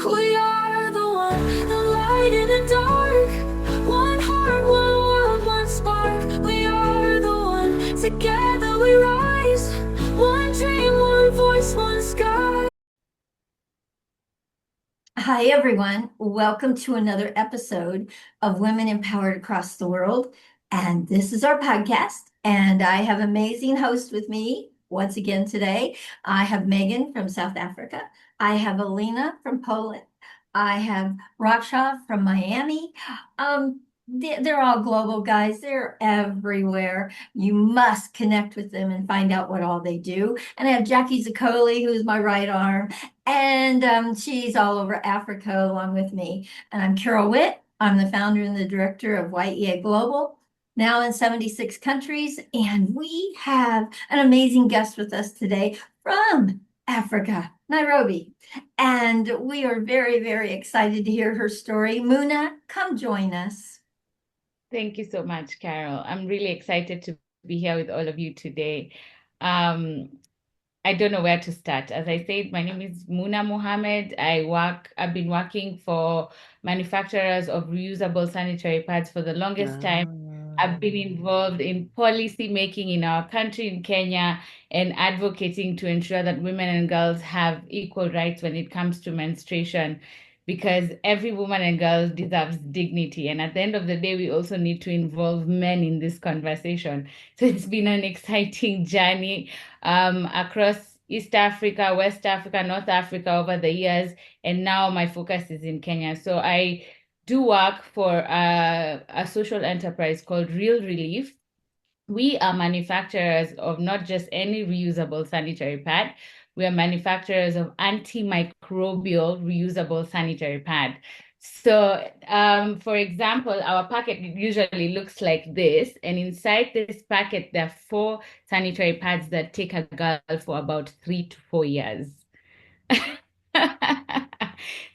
We are the one, the light in the dark. One heart, one world, one spark. We are the one, together we rise. One dream, one voice, one sky. Hi, everyone. Welcome to another episode of Women Empowered Across the World. And this is our podcast. And I have amazing hosts with me once again today. I have Megan from South Africa. I have Alina from Poland. I have Raksha from Miami. They're all global guys. They're everywhere. You must connect with them and find out what all they do. And I have Jackie Zaccoli, who's my right arm. And she's all over Africa along with me. And I'm Carol Witt. I'm the founder and the director of YEA Global, now in 76 countries. And we have an amazing guest with us today from Africa, Nairobi. And we are very, very excited to hear her story. Muna, come join us. Thank you so much, Carol. I'm really excited to be here with all of you today. I don't know where to start. As I said, my name is Muna Mohamed. I've been working for manufacturers of reusable sanitary pads for the longest time. I've been involved in policy making in our country, in Kenya, and advocating to ensure that women and girls have equal rights when it comes to menstruation, because every woman and girl deserves dignity. And at the end of the day, we also need to involve men in this conversation. So it's been an exciting journey across East Africa, West Africa, North Africa over the years. And now my focus is in Kenya. So I do work for a social enterprise called Real Relief. We are manufacturers of not just any reusable sanitary pad, we are manufacturers of antimicrobial reusable sanitary pad. So, for example, our packet usually looks like this, and inside this packet, there are 4 sanitary pads that take a girl for about 3 to 4 years.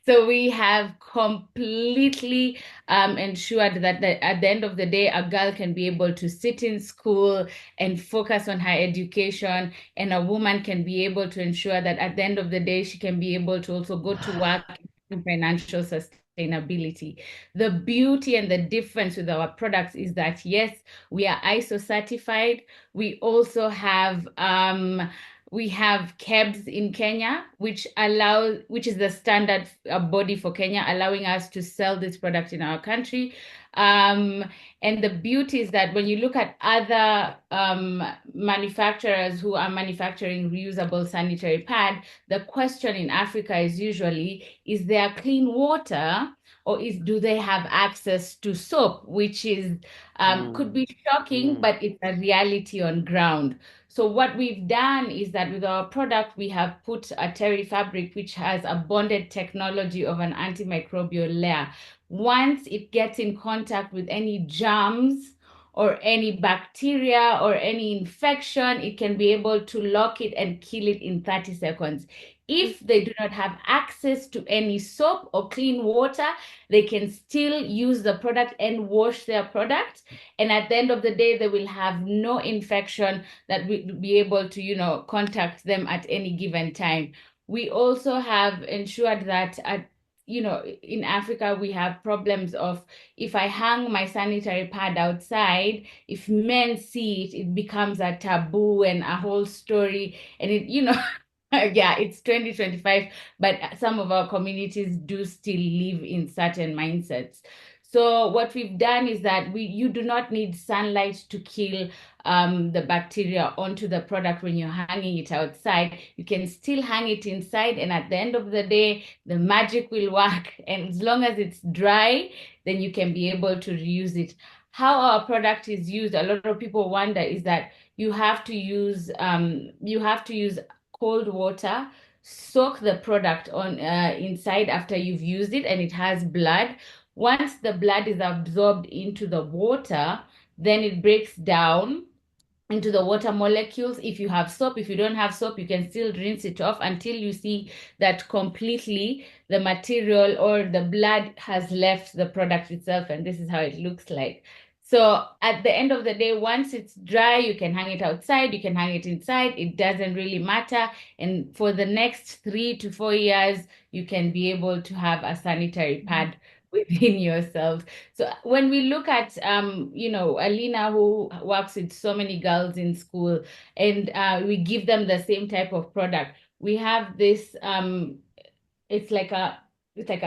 So we have completely ensured that at the end of the day, a girl can be able to sit in school and focus on her education, and a woman can be able to ensure that at the end of the day, she can be able to also go to work in financial sustainability. The beauty and the difference with our products is that, yes, we are ISO certified. We also have KEBS in Kenya, which is the standard body for Kenya, allowing us to sell this product in our country. And the beauty is that when you look at other manufacturers who are manufacturing reusable sanitary pad, the question in Africa is usually, is there clean water, or do they have access to soap, which is could be shocking, but it's a reality on ground. So what we've done is that with our product, we have put a terry fabric, which has a bonded technology of an antimicrobial layer. Once it gets in contact with any germs or any bacteria or any infection, it can be able to lock it and kill it in 30 seconds. If they do not have access to any soap or clean water, they can still use the product and wash their product. And at the end of the day, they will have no infection that will be able to, contact them at any given time. We also have ensured that in Africa, we have problems of, if I hang my sanitary pad outside, if men see it, it becomes a taboo and a whole story. And yeah, it's 2025, but some of our communities do still live in certain mindsets. So what we've done is that you do not need sunlight to kill the bacteria onto the product when you're hanging it outside. You can still hang it inside, and at the end of the day, the magic will work. And as long as it's dry, then you can be able to reuse it. How our product is used, a lot of people wonder, is that you have to use cold water, soak the product on inside after you've used it, and it has blood. Once the blood is absorbed into the water, then it breaks down into the water molecules. If you have soap, if you don't have soap, you can still rinse it off until you see that completely the material or the blood has left the product itself, and this is how it looks like. So at the end of the day, once it's dry, you can hang it outside, you can hang it inside. It doesn't really matter. And for the next 3 to 4 years, you can be able to have a sanitary pad within yourself. So when we look at, Alina, who works with so many girls in school, and we give them the same type of product, we have this, it's like a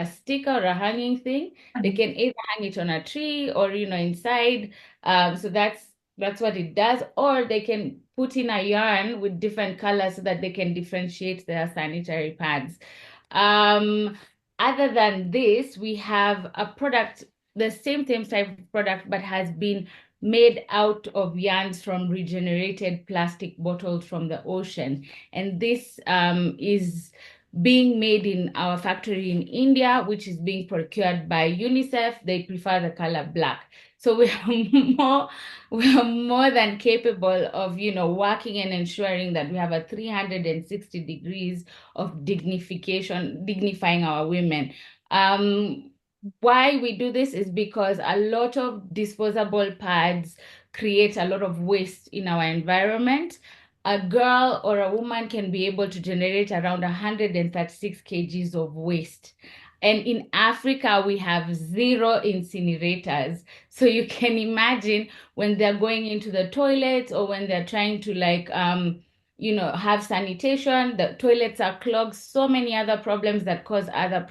stick or a hanging thing. They can either hang it on a tree or inside. So that's what it does. Or they can put in a yarn with different colors so that they can differentiate their sanitary pads. Um, Other than this, we have a product, the same type of product, but has been made out of yarns from regenerated plastic bottles from the ocean. And this is being made in our factory in India, which is being procured by UNICEF. They prefer the color black. So we are more than capable of, working and ensuring that we have a 360 degrees of dignifying our women. Why we do this is because a lot of disposable pads create a lot of waste in our environment. A girl or a woman can be able to generate around 136 kgs of waste. And in Africa, we have 0 incinerators. So you can imagine when they're going into the toilets or when they're trying to have sanitation, the toilets are clogged, so many other problems that cause other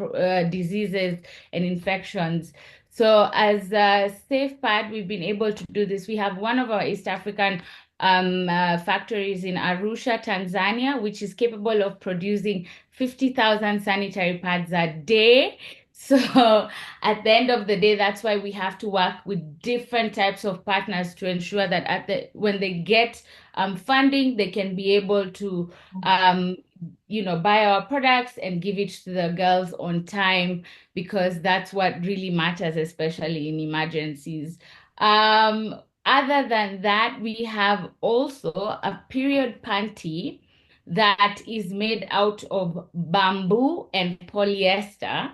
diseases and infections. So as a Safe Pad, we've been able to do this. We have one of our East African factories in Arusha, Tanzania, which is capable of producing 50,000 sanitary pads a day. So at the end of the day, that's why we have to work with different types of partners to ensure that when they get funding, they can be able to buy our products and give it to the girls on time, because that's what really matters, especially in emergencies. Other than that, we have also a period panty that is made out of bamboo and polyester.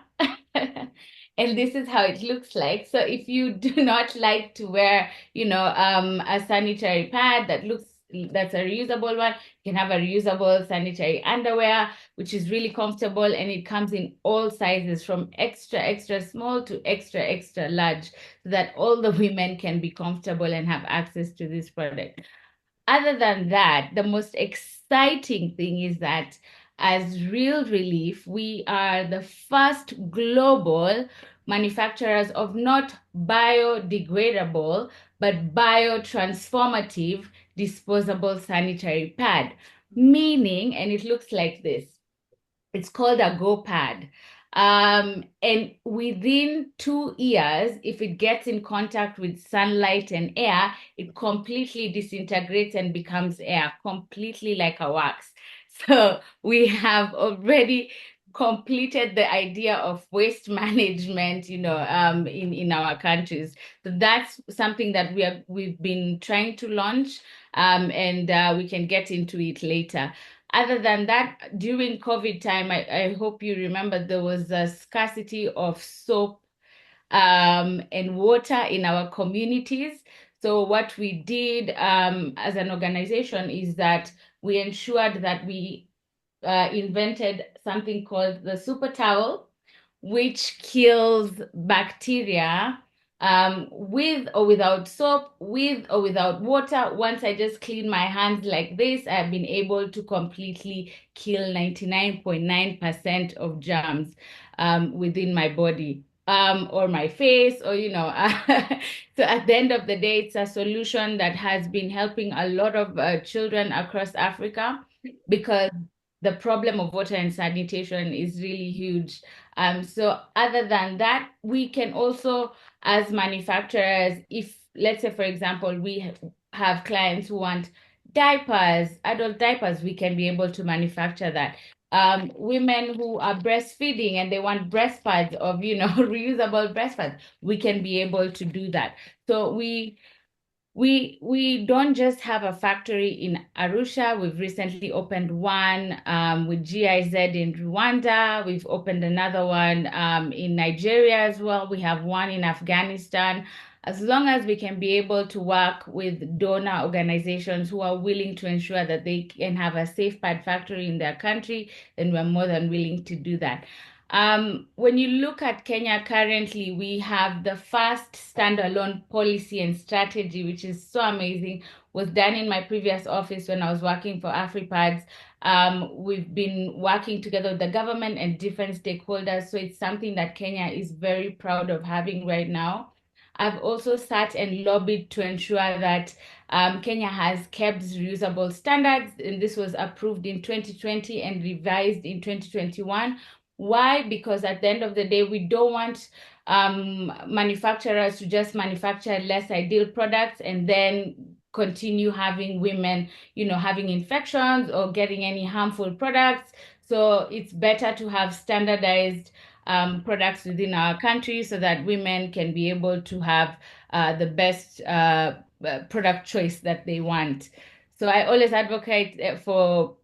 And this is how it looks like. So if you do not like to wear, a sanitary pad that's a reusable one, you can have a reusable sanitary underwear, which is really comfortable, and it comes in all sizes from extra, extra small to extra, extra large, so that all the women can be comfortable and have access to this product. Other than that, the most exciting thing is that as Real Relief, we are the first global manufacturers of not biodegradable, but biotransformative disposable sanitary pad. Meaning, and it looks like this, it's called a Go Pad. And within 2 years, if it gets in contact with sunlight and air, it completely disintegrates and becomes air, completely like a wax. So we have already completed the idea of waste management, in our countries. So that's something that we've been trying to launch, and we can get into it later. Other than that, during COVID time, I hope you remember there was a scarcity of soap and water in our communities. So what we did as an organization is that we ensured that we invented something called the super towel, which kills bacteria with or without soap, with or without water. Once I just clean my hands like this, I've been able to completely kill 99.9% of germs within my body. Or my face, or so at the end of the day, it's a solution that has been helping a lot of children across Africa, because the problem of water and sanitation is really huge. So other than that, we can also, as manufacturers, if let's say, for example, we have clients who want diapers, adult diapers, we can be able to manufacture that. Women who are breastfeeding and they want breast pads of, reusable breast pads, we can be able to do that. So we we don't just have a factory in Arusha. We've recently opened one with GIZ in Rwanda. We've opened another one in Nigeria as well. We have one in Afghanistan. As long as we can be able to work with donor organizations who are willing to ensure that they can have a safe pad factory in their country, then we're more than willing to do that. When you look at Kenya currently, we have the first standalone policy and strategy, which is so amazing, was done in my previous office when I was working for AfriPads. We've been working together with the government and different stakeholders, so it's something that Kenya is very proud of having right now. I've also sat and lobbied to ensure that Kenya has KEBS reusable standards, and this was approved in 2020 and revised in 2021. Why? Because at the end of the day, we don't want manufacturers to just manufacture less ideal products and then continue having women, having infections or getting any harmful products. So it's better to have standardized products within our country so that women can be able to have the best product choice that they want. So I always advocate for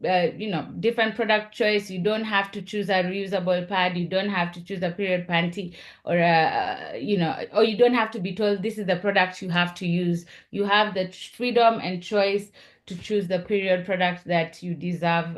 different product choice. You don't have to choose a reusable pad. You don't have to choose a period panty, or or you don't have to be told this is the product you have to use. You have the freedom and choice to choose the period product that you deserve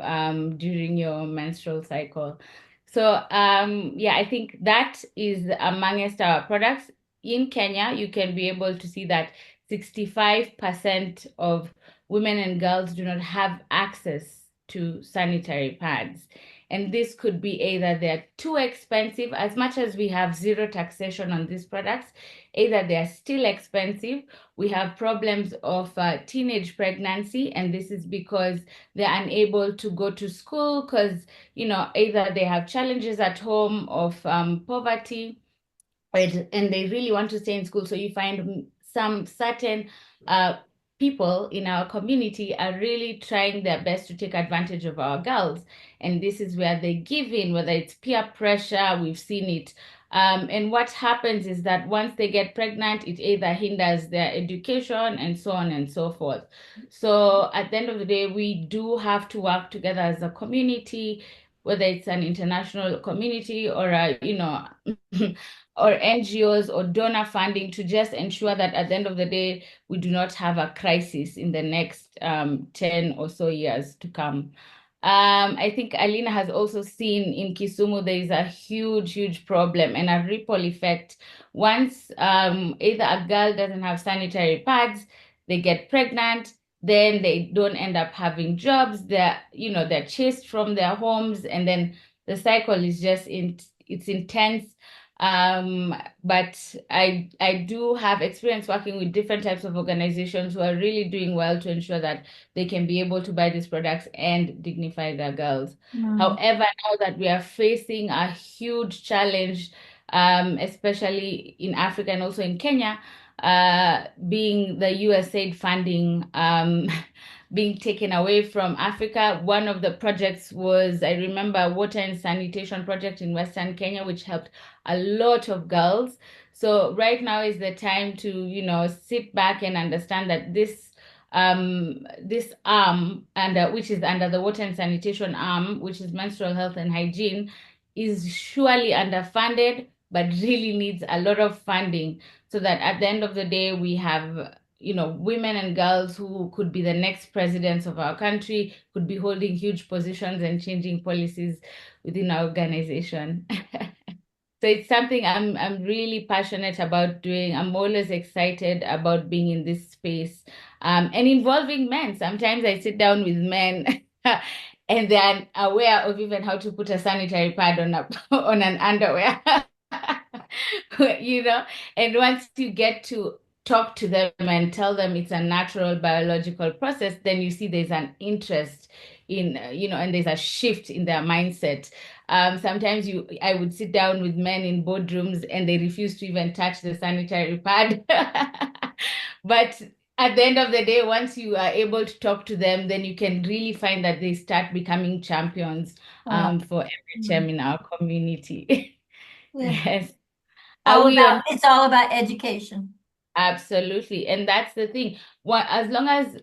during your menstrual cycle. So yeah, I think that is amongst our products. In Kenya, you can be able to see that 65% of women and girls do not have access to sanitary pads. And this could be either they're too expensive, as much as we have zero taxation on these products, either they're still expensive. We have problems of teenage pregnancy, and this is because they're unable to go to school because, either they have challenges at home of poverty, and they really want to stay in school. So you find some certain people in our community are really trying their best to take advantage of our girls. And this is where they give in, whether it's peer pressure, we've seen it. And what happens is that once they get pregnant, it either hinders their education and so on and so forth. So at the end of the day, we do have to work together as a community, whether it's an international community or or NGOs or donor funding, to just ensure that at the end of the day, we do not have a crisis in the next 10 or so years to come. I think Alina has also seen in Kisumu, there is a huge, huge problem and a ripple effect. Once either a girl doesn't have sanitary pads, they get pregnant, then they don't end up having jobs. They're chased from their homes, and then the cycle is just it's intense. But I do have experience working with different types of organizations who are really doing well to ensure that they can be able to buy these products and dignify their girls. However, now that we are facing a huge challenge, especially in Africa and also in Kenya, being the USAID funding being taken away from Africa. One of the projects was, I remember, water and sanitation project in Western Kenya, which helped a lot of girls. So right now is the time to, sit back and understand that this arm, and which is under the water and sanitation arm, which is menstrual health and hygiene, is surely underfunded, but really needs a lot of funding so that at the end of the day, we have women and girls who could be the next presidents of our country, could be holding huge positions and changing policies within our organization. So it's something I'm really passionate about doing. I'm always excited about being in this space and involving men. Sometimes I sit down with men and they're aware of even how to put a sanitary pad on an underwear. And once you get to talk to them and tell them it's a natural biological process, then you see there's an interest in, and there's a shift in their mindset. Sometimes I would sit down with men in boardrooms and they refuse to even touch the sanitary pad. But at the end of the day, once you are able to talk to them, then you can really find that they start becoming champions for MHM in our community. Yeah. Yes. It's all about education. Absolutely. And that's the thing. As long as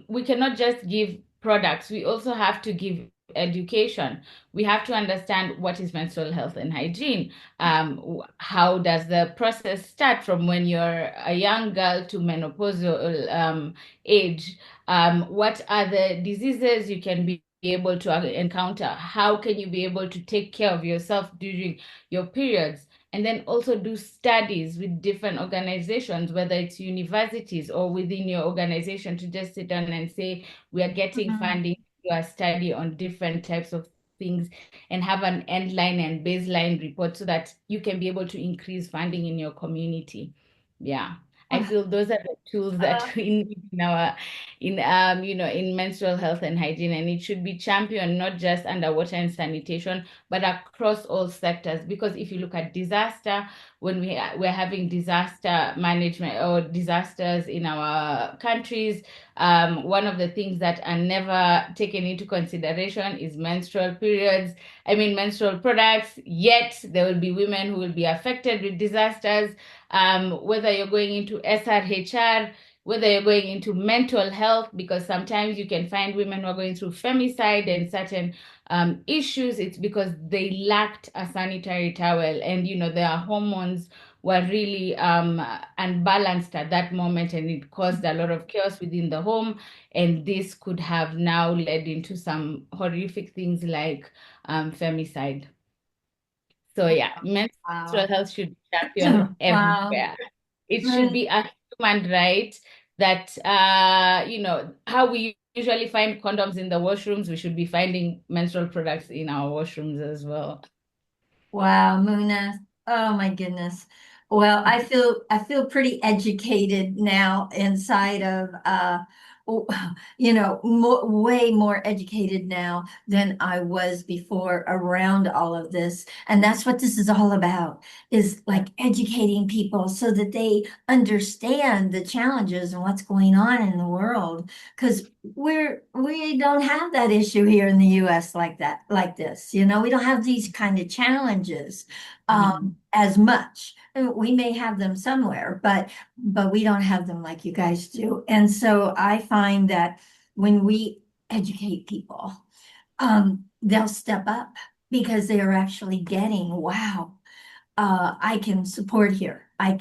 we cannot just give products, we also have to give education. We have to understand what is menstrual health and hygiene. How does the process start from when you're a young girl to menopausal age? What are the diseases you can be able to encounter? How can you be able to take care of yourself during your periods? And then also do studies with different organizations, whether it's universities or within your organization, to just sit down and say, we are getting Mhm. funding to do a study on different types of things and have an end line and baseline report so that you can be able to increase funding in your community. Yeah. I feel those are the tools that Uh, we need in our in menstrual health and hygiene, and it should be championed not just under water and sanitation but across all sectors. Because if you look at disaster, when we're having disaster management or disasters in our countries, one of the things that are never taken into consideration is menstrual periods. I mean, menstrual products, yet there will be women who will be affected with disasters. Whether you're going into SRHR, whether you're going into mental health, because sometimes you can find women who are going through femicide and certain issues, it's because they lacked a sanitary towel, and their hormones were really unbalanced at that moment, and it caused a lot of chaos within the home. And this could have now led into some horrific things like femicide. So yeah, menstrual wow. health should be championed Wow. everywhere. It should Mm, be a human right that how we usually find condoms in the washrooms, we should be finding menstrual products in our washrooms as well. wow, Muna. Oh my goodness. Well, I feel pretty educated now inside of w- way more educated now than I was before around all of this. And that's what this is all about, is like educating people so that they understand the challenges and what's going on in the world. Because we don't have that issue here in the US like that, like this. We don't have these kind of challenges Mhm. as much. We may have them somewhere, but we don't have them like you guys do. And so I find that when we educate people, they'll step up because they are actually getting, wow, I can support here. I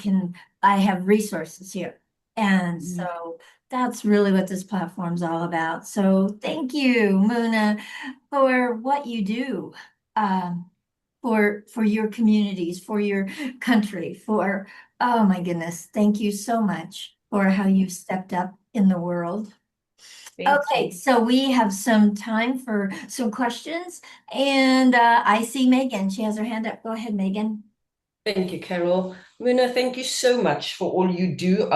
have resources here. And Mhm. so that's really what this platform's all about. So thank you, Muna, for what you do, um, for your communities, for your country, oh my goodness, thank you so much for how you've stepped up in the world. Thank Okay, you. so we have some time for some questions, and I see Megan. She has her hand up. Go ahead, Megan. Thank you, Carol. Muna, thank you so much for all you do,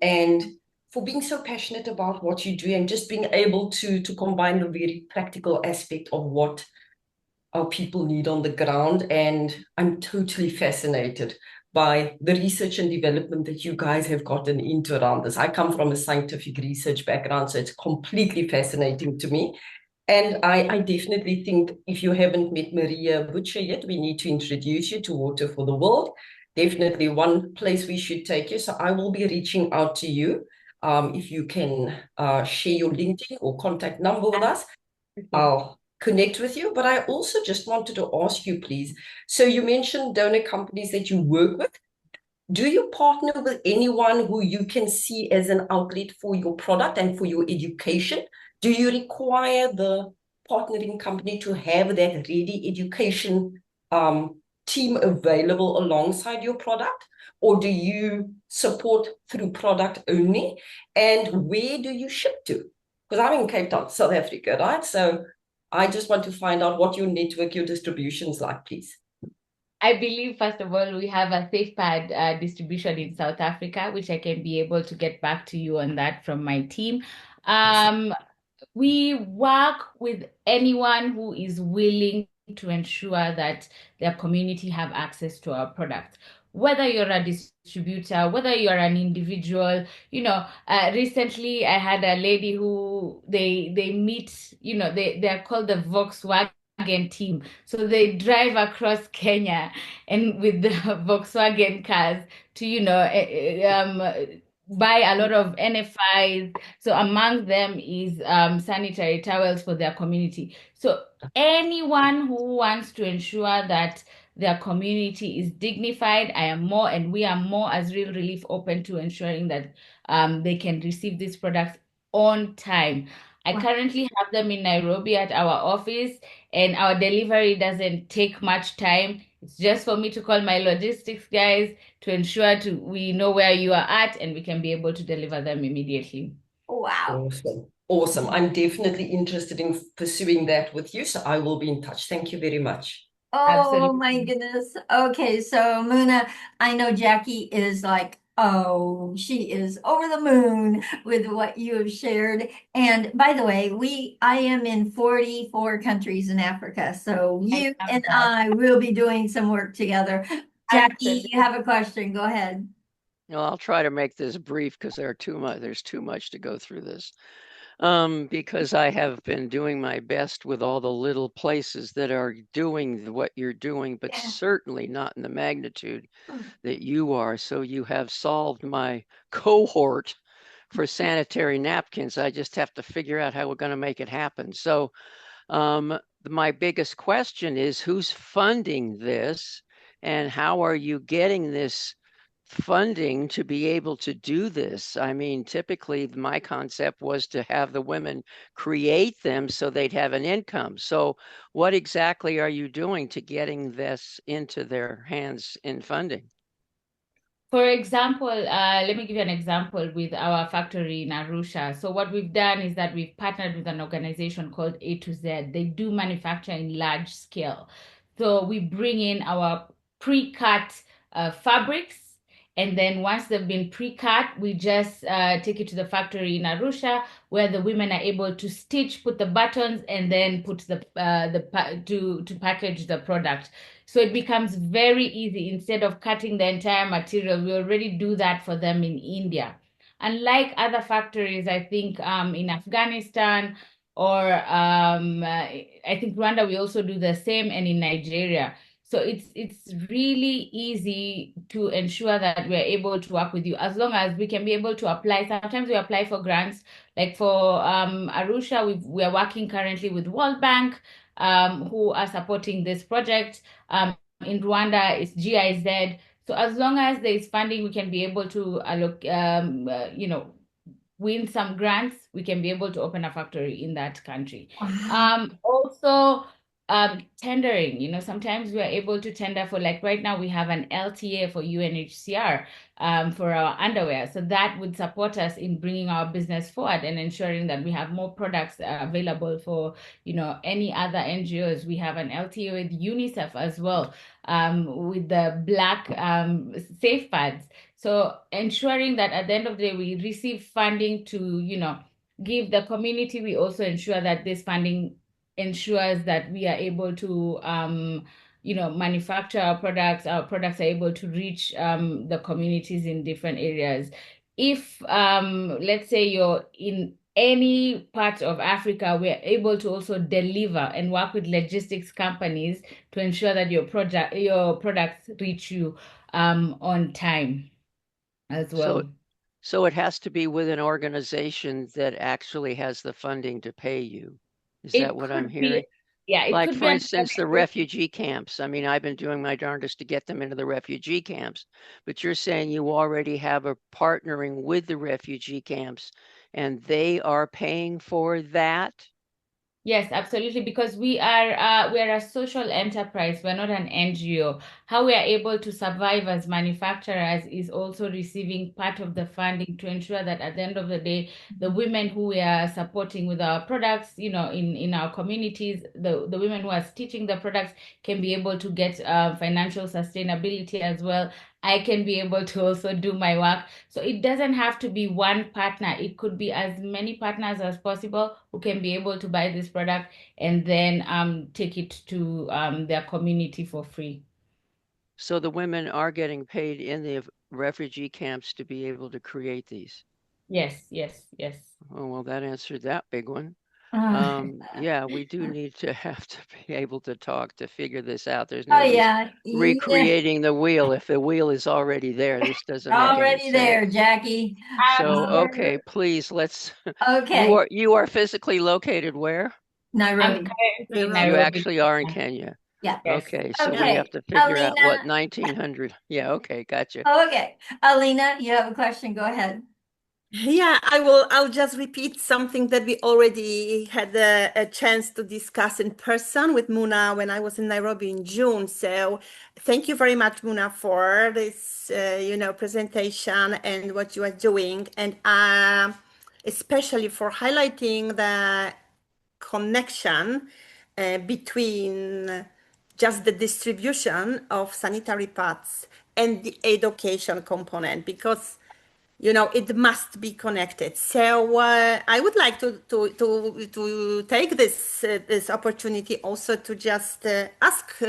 and for being so passionate about what you do and just being able to combine the very practical aspect of what our people need on the ground. And I'm totally fascinated by the research and development that you guys have gotten into around this. I come from a scientific research background, so it's completely fascinating to me. And I definitely think if you haven't met Maria Butcher yet, we need to introduce you to Water for the World. Definitely one place we should take you. So I will be reaching out to you. If you can share your LinkedIn or contact number with us, Okay. I'll connect with you. But I also just wanted to ask you, please. So you mentioned donor companies that you work with. Do you partner with anyone who you can see as an outlet for your product and for your education? Do you require the partnering company to have that ready education team available alongside your product? Or do you support through product only? And where do you ship to? Because I'm in Cape Town, South Africa, right? So I just want to find out what your network, your distribution's like, please. I believe, first of all, we have a safe pad distribution in South Africa, which I can be able to get back to you on that from my team. Um, we work with anyone who is willing to ensure that their community have access to our products. Whether you're a distributor, whether you're an individual, recently I had a lady who they meet, they're called the Volkswagen team. So they drive across Kenya and with the Volkswagen cars to, buy a lot of NFIs. So among them is sanitary towels for their community. So anyone who wants to ensure that their community is dignified, I am more and we are more as Real Relief open to ensuring that they can receive these products on time. I Wow. currently have them in Nairobi at our office, and our delivery doesn't take much time. It's just for me to call my logistics guys to ensure we know where you are at and we can be able to deliver them immediately. Wow. Awesome. Awesome. I'm definitely interested in pursuing that with you, so I will be in touch. Thank you very much. Oh my Absolutely. goodness. Okay, so Muna, I know Jackie is like, oh, she is over the moon with what you have shared. And by the way, I am in 44 countries in Africa, so I you love and that. I will be doing some work together. Jackie, you Absolutely. have a question. Go ahead. Well, I'll try to make this brief because there's too much to go through this. Because I have been doing my best with all the little places that are doing what you're doing, but Yeah. certainly not in the magnitude that you are. So you have solved my cohort for sanitary napkins. I just have to figure out how we're going to make it happen. So my biggest question is who's funding this and how are you getting this funding to be able to do this? I mean, typically my concept was to have the women create them so they'd have an income. So what exactly are you doing to getting this into their hands in funding? For example, let me give you an example with our factory in Arusha. So what we've done is that we've partnered with an organization called A to Z. They do manufacture in large scale. So we bring in our pre-cut fabrics, and then once they've been pre-cut, we just take it to the factory in Arusha, where the women are able to stitch, put the buttons, and then put to package the product. So it becomes very easy. Instead of cutting the entire material, we already do that for them in India. Unlike other factories, I think in Afghanistan or I think Rwanda, we also do the same, and in Nigeria. So it's really easy to ensure that we're able to work with you as long as we can be able to apply. Sometimes we apply for grants, like for Arusha, we are working currently with World Bank, who are supporting this project. In Rwanda, it's GIZ. So as long as there is funding, we can be able to win some grants. We can be able to open a factory in that country. Wow. Also, tendering. Sometimes we are able to tender for, like right now, we have an LTA for UNHCR for our underwear. So that would support us in bringing our business forward and ensuring that we have more products available for, any other NGOs. We have an LTA with UNICEF as well, with the Black safe pads. So ensuring that at the end of the day, we receive funding to, give the community. We also ensure that this funding ensures that we are able to manufacture our products. Our products are able to reach the communities in different areas. If let's say you're in any part of Africa, we're able to also deliver and work with logistics companies to ensure that your products reach you on time as So well. so it has to be with an organization that actually has the funding to pay you. Is that It what I'm could hearing? be, yeah, it Like, could be for an instance, the organization. refugee camps. I mean, I've been doing my darndest to get them into the refugee camps, but you're saying you already have a partnering with the refugee camps and they are paying for that? Yes, absolutely, because we are a social enterprise. We're not an NGO. How we are able to survive as manufacturers is also receiving part of the funding to ensure that at the end of the day, the women who we are supporting with our products, in our communities, the women who are stitching the products can be able to get financial sustainability as well. I can be able to also do my work. So it doesn't have to be one partner. It could be as many partners as possible who can be able to buy this product and then take it to their community for free. So the women are getting paid in the refugee camps to be able to create these. Yes, yes, yes. Oh, well, that answered that big one. Yeah, we do need to have to be able to talk to figure this out. There's Oh no use yeah, recreating the wheel if the wheel is already there. This doesn't make any already there, sense. Jackie. So, Uh, okay, please let's. okay, You are physically located where? I'm Nairobi. currently in You Nairobi. actually are in Kenya. Yeah. Yes. Okay, so we have Okay, to figure out what Alina. 1900. Yeah, okay, gotcha. Okay, Alina, you have a question? Go ahead. Yeah, I'll just repeat something that we already had a chance to discuss in person with Muna when I was in Nairobi in June. So thank you very much, Muna, for this, presentation and what you are doing, and especially for highlighting the connection between just the distribution of sanitary pads and the education component, because it must be connected. So I would like to take this opportunity also to just ask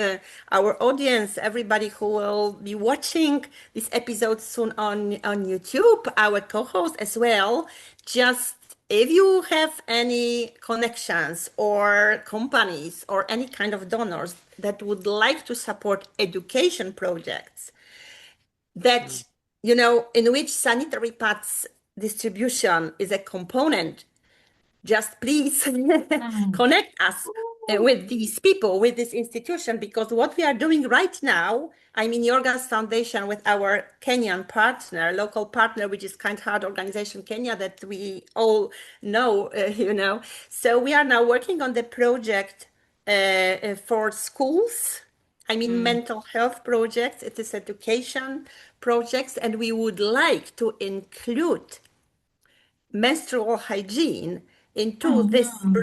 our audience, everybody who will be watching this episode soon on YouTube, our co-host as well, just if you have any connections or companies or any kind of donors that would like to support education projects that, in which sanitary pads distribution is a component, just please Mm. connect us with these people, with this institution, because what we are doing right now, I mean, Yorga's Foundation with our Kenyan partner, local partner, which is Kind Heart Organization Kenya, that we all know, So we are now working on the project for schools. I mean, mental health projects, it is education projects, and we would like to include menstrual hygiene into this Mhm.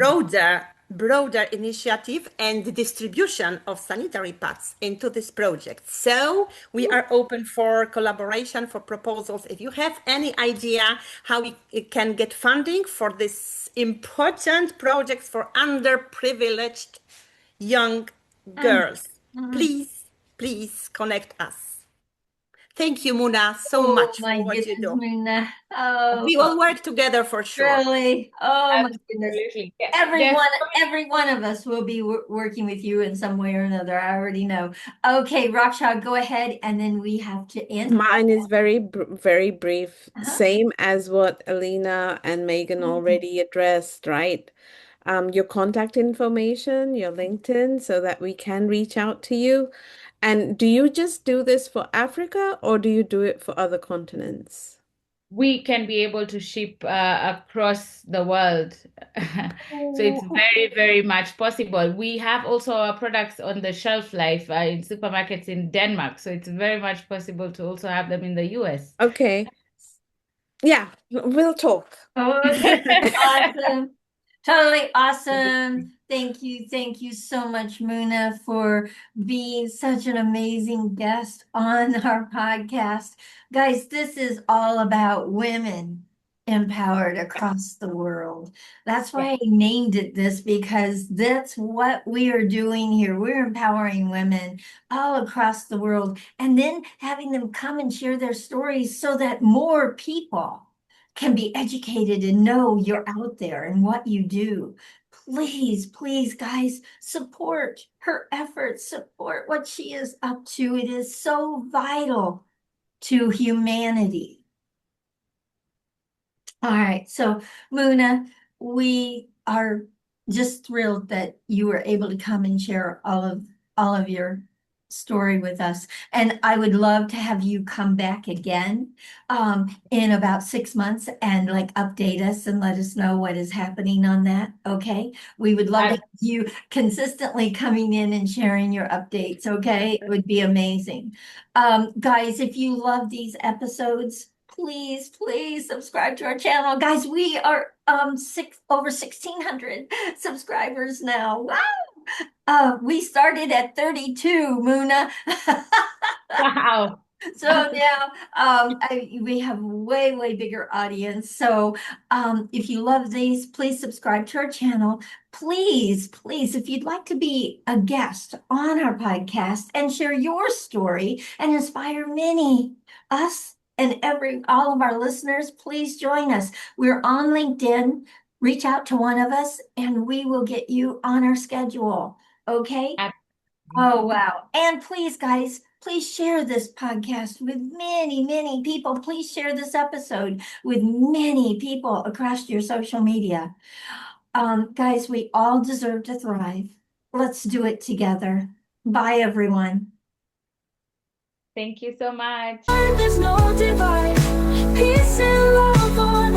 broader initiative and the distribution of sanitary pads into this project. So we are open for collaboration, for proposals. If you have any idea how we can get funding for this important projects for underprivileged young Mm. girls, Mm. please connect us. Thank you, Muna, so Oh much my for what you goodness, do. Muna. Oh, We will work together for sure. really? Oh my goodness. Absolutely. Yeah. There's Every one of us will be working with you in some way or another. I already know. Okay, Raksha, go ahead, and then we have to end. Mine is very brief, Uh-huh. same as what Alina and Megan already addressed, right? Your contact information, your LinkedIn, so that we can reach out to you. And do you just do this for Africa or do you do it for other continents? we can be able to ship across the world. So it's Oh, very, very much possible. We have also our products on the shelf life in supermarkets in Denmark. So it's very much possible to also have them in the US. Okay. Yeah, we'll talk. okay, awesome. Totally awesome. Thank you so much, Muna, for being such an amazing guest on our podcast. Guys, this is all about women empowered across the world. That's why I named it this, because that's what we are doing here. We're empowering women all across the world and then having them come and share their stories so that more people can be educated and know you're out there and what you do. Please, guys, support her efforts, support what she is up to. It is so vital to humanity. All right, so Muna, we are just thrilled that you were able to come and share all of your story with us. And I would love to have you come back again in about 6 months and like update us and let us know what is happening on that. Okay. We would love to have you consistently coming in and sharing your updates. Okay. It would be amazing. Guys, if you love these episodes, please subscribe to our channel. Guys, we are over 1,600 subscribers now. Wow. We started at 32, Muna. Wow. So now we have way bigger audience. So if you love these, please subscribe to our channel. Please, if you'd like to be a guest on our podcast and share your story and inspire many, us and all of our listeners, please join us. We're on LinkedIn. reach out to one of us and we will get you on our schedule. Okay? Oh, wow. And please, guys, please share this podcast with many, many people. Please share this episode with many people across your social media. Guys, we all deserve to thrive. Let's do it together. Bye, everyone. Thank you so much. There's no divide, peace and love on